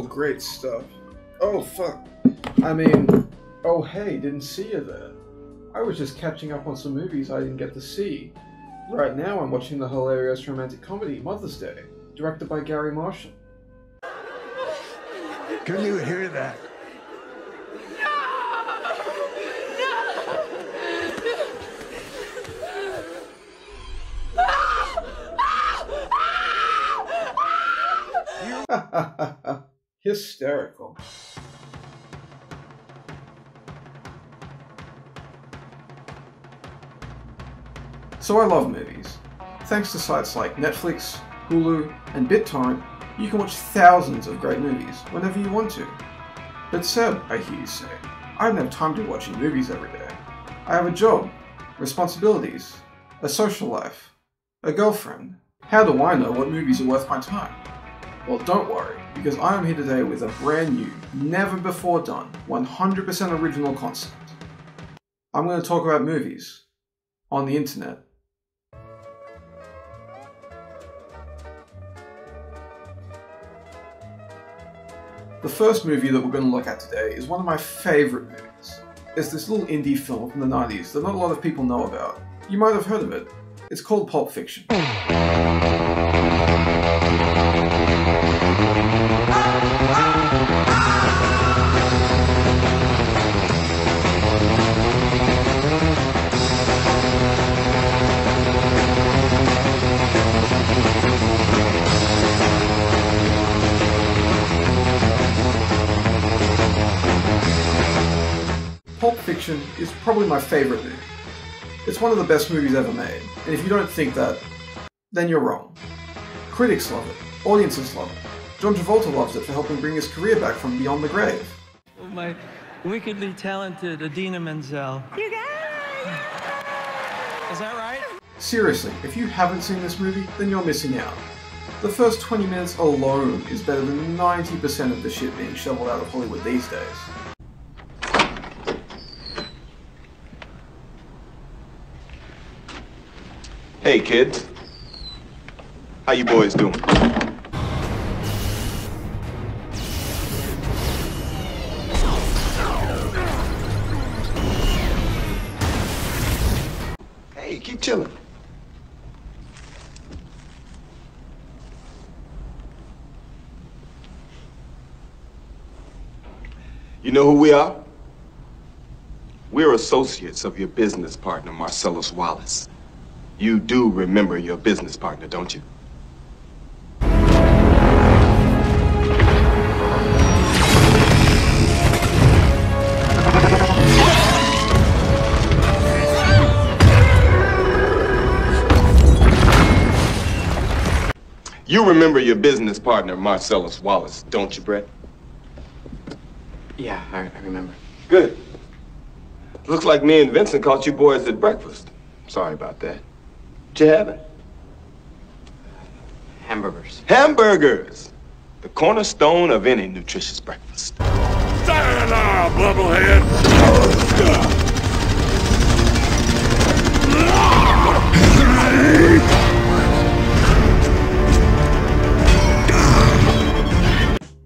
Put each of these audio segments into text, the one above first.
Great stuff. Oh, fuck. I mean, oh, hey, didn't see you there. I was just catching up on some movies I didn't get to see. Right now, I'm watching the hilarious romantic comedy Mother's Day, directed by Gary Marshall. Can you hear that? Hysterical. So I love movies. Thanks to sites like Netflix, Hulu, and BitTorrent, you can watch thousands of great movies whenever you want to. But Seb, I hear you say, I don't have time to be watching movies every day. I have a job, responsibilities, a social life, a girlfriend. How do I know what movies are worth my time? Well, don't worry, because I am here today with a brand new, never before done, 100% original concept. I'm going to talk about movies on the internet. The first movie that we're going to look at today is one of my favourite movies. It's this little indie film from the 90s that not a lot of people know about. You might have heard of it. It's called Pulp Fiction. Pulp Fiction is probably my favourite movie. It's one of the best movies ever made, and if you don't think that, then you're wrong. Critics love it, audiences love it. John Travolta loves it for helping bring his career back from beyond the grave. My wickedly talented Adina Menzel. You guys! Is that right? Seriously, if you haven't seen this movie, then you're missing out. The first 20 minutes alone is better than 90% of the shit being shoveled out of Hollywood these days. Hey kids, how you boys doing? Hey, keep chilling. You know who we are? We're associates of your business partner, Marcellus Wallace. You do remember your business partner, don't you? You remember your business partner, Marcellus Wallace, don't you, Brett? Yeah, I remember. Good. Looks like me and Vincent caught you boys at breakfast. Sorry about that. What you having? Hamburgers. Hamburgers! The cornerstone of any nutritious breakfast. Sayonara, bubblehead!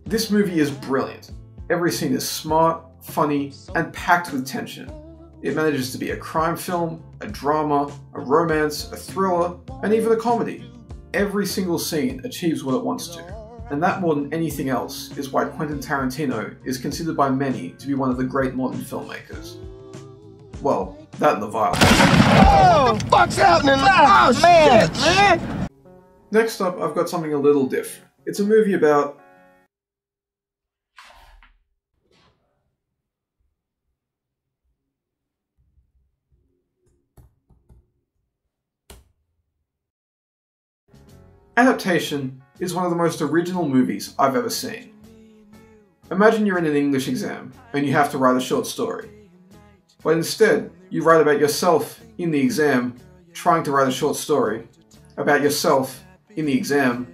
This movie is brilliant. Every scene is smart, funny, and packed with tension. It manages to be a crime film, a drama, a romance, a thriller, and even a comedy. Every single scene achieves what it wants to. And that more than anything else is why Quentin Tarantino is considered by many to be one of the great modern filmmakers. Well, that and the violence. Oh, what the fuck's happening? Oh, man, man! Next up, I've got something a little different. It's a movie about... Adaptation is one of the most original movies I've ever seen. Imagine you're in an English exam and you have to write a short story. But instead, you write about yourself in the exam trying to write a short story about yourself in the exam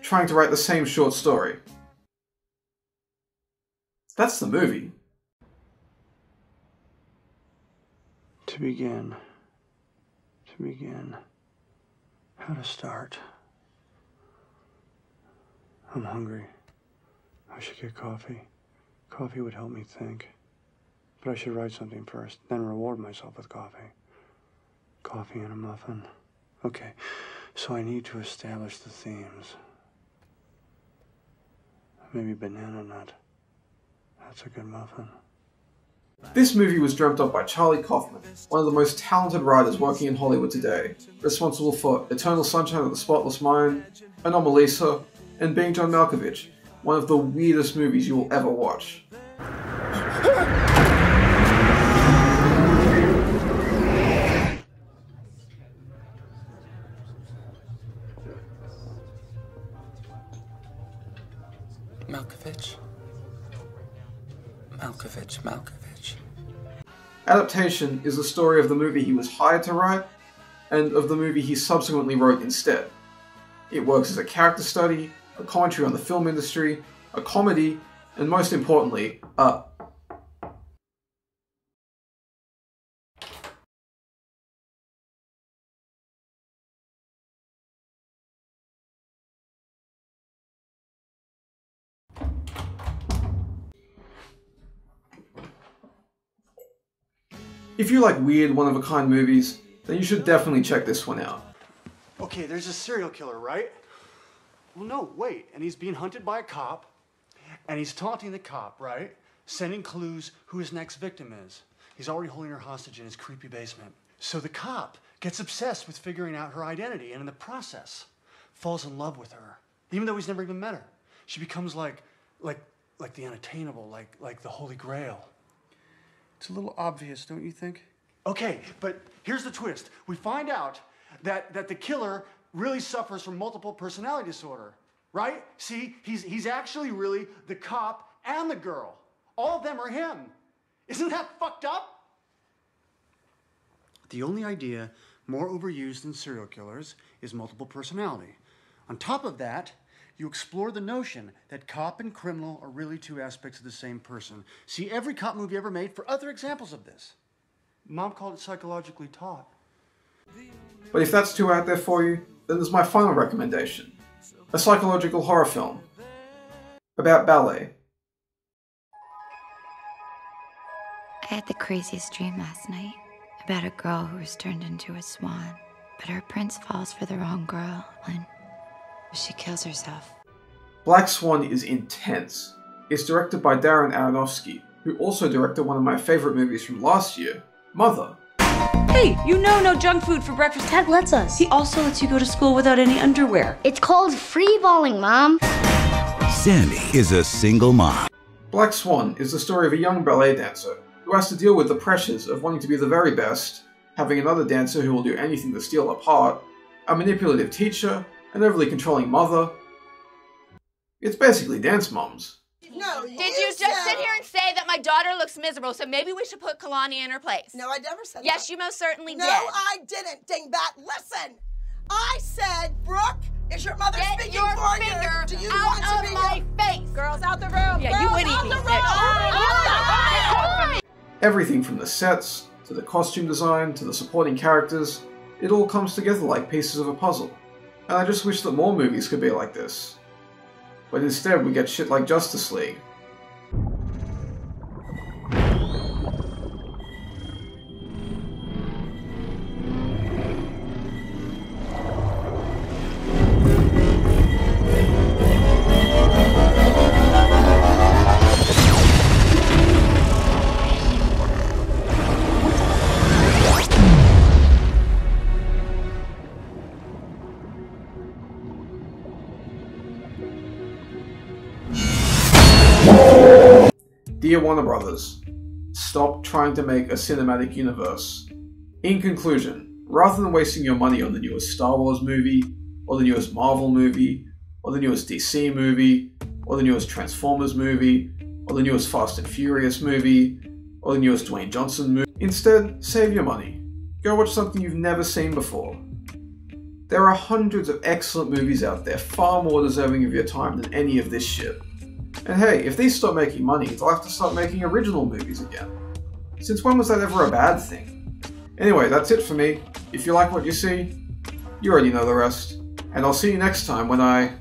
trying to write the same short story. That's the movie. To begin, how to start. I'm hungry. I should get coffee. Coffee would help me think. But I should write something first, then reward myself with coffee. Coffee and a muffin. Okay, so I need to establish the themes. Maybe banana nut. That's a good muffin. This movie was dreamt up by Charlie Kaufman, one of the most talented writers working in Hollywood today, responsible for Eternal Sunshine of the Spotless Mind, Anomalisa, and Being John Malkovich, one of the weirdest movies you will ever watch. Malkovich. Adaptation is the story of the movie he was hired to write, and of the movie he subsequently wrote instead. It works as a character study, a commentary on the film industry, a comedy, and most importantly, If you like weird, one-of-a-kind movies, then you should definitely check this one out. Okay, there's a serial killer, right? Well, no, wait. And he's being hunted by a cop, and he's taunting the cop, right? Sending clues who his next victim is. He's already holding her hostage in his creepy basement. So the cop gets obsessed with figuring out her identity, and in the process, falls in love with her, even though he's never even met her. She becomes like the unattainable, like the Holy Grail. It's a little obvious, don't you think? Okay, but here's the twist. We find out that the killer really suffers from multiple personality disorder, right? See, he's actually really the cop and the girl. All of them are him. Isn't that fucked up? The only idea more overused than serial killers is multiple personality. On top of that, you explore the notion that cop and criminal are really two aspects of the same person. See every cop movie ever made for other examples of this. Mom called it psychologically taut. But if that's too out there for you, then there's my final recommendation. A psychological horror film about ballet. I had the craziest dream last night about a girl who was turned into a swan, but her prince falls for the wrong girl and she kills herself. Black Swan is intense. It's directed by Darren Aronofsky, who also directed one of my favourite movies from last year, Mother. Hey, you know no junk food for breakfast. Dad lets us. He also lets you go to school without any underwear. It's called free balling, Mom. Sandy is a single mom. Black Swan is the story of a young ballet dancer who has to deal with the pressures of wanting to be the very best, having another dancer who will do anything to steal her part, a manipulative teacher, an overly controlling mother. It's basically Dance Moms. No, Did you just sit here and say that my daughter looks miserable, so maybe we should put Kalani in her place? No, I never said that. Yes, you most certainly did. No, I didn't, dingbat. Listen, I said, Brooke, is your mother speaking your for finger you? Do you out want to of be my face? Girls out the room. Yeah, Girls you would out eat the me. room. Everything from the sets, to the costume design, to the supporting characters, it all comes together like pieces of a puzzle. And I just wish that more movies could be like this. But instead we get shit like Justice League. Dear Warner Brothers, stop trying to make a cinematic universe. In conclusion, rather than wasting your money on the newest Star Wars movie, or the newest Marvel movie, or the newest DC movie, or the newest Transformers movie, or the newest Fast and Furious movie, or the newest Dwayne Johnson movie, instead, save your money. Go watch something you've never seen before. There are hundreds of excellent movies out there far more deserving of your time than any of this shit. And hey, if these stop making money, they'll have to start making original movies again. Since when was that ever a bad thing? Anyway, that's it for me. If you like what you see, you already know the rest. And I'll see you next time when I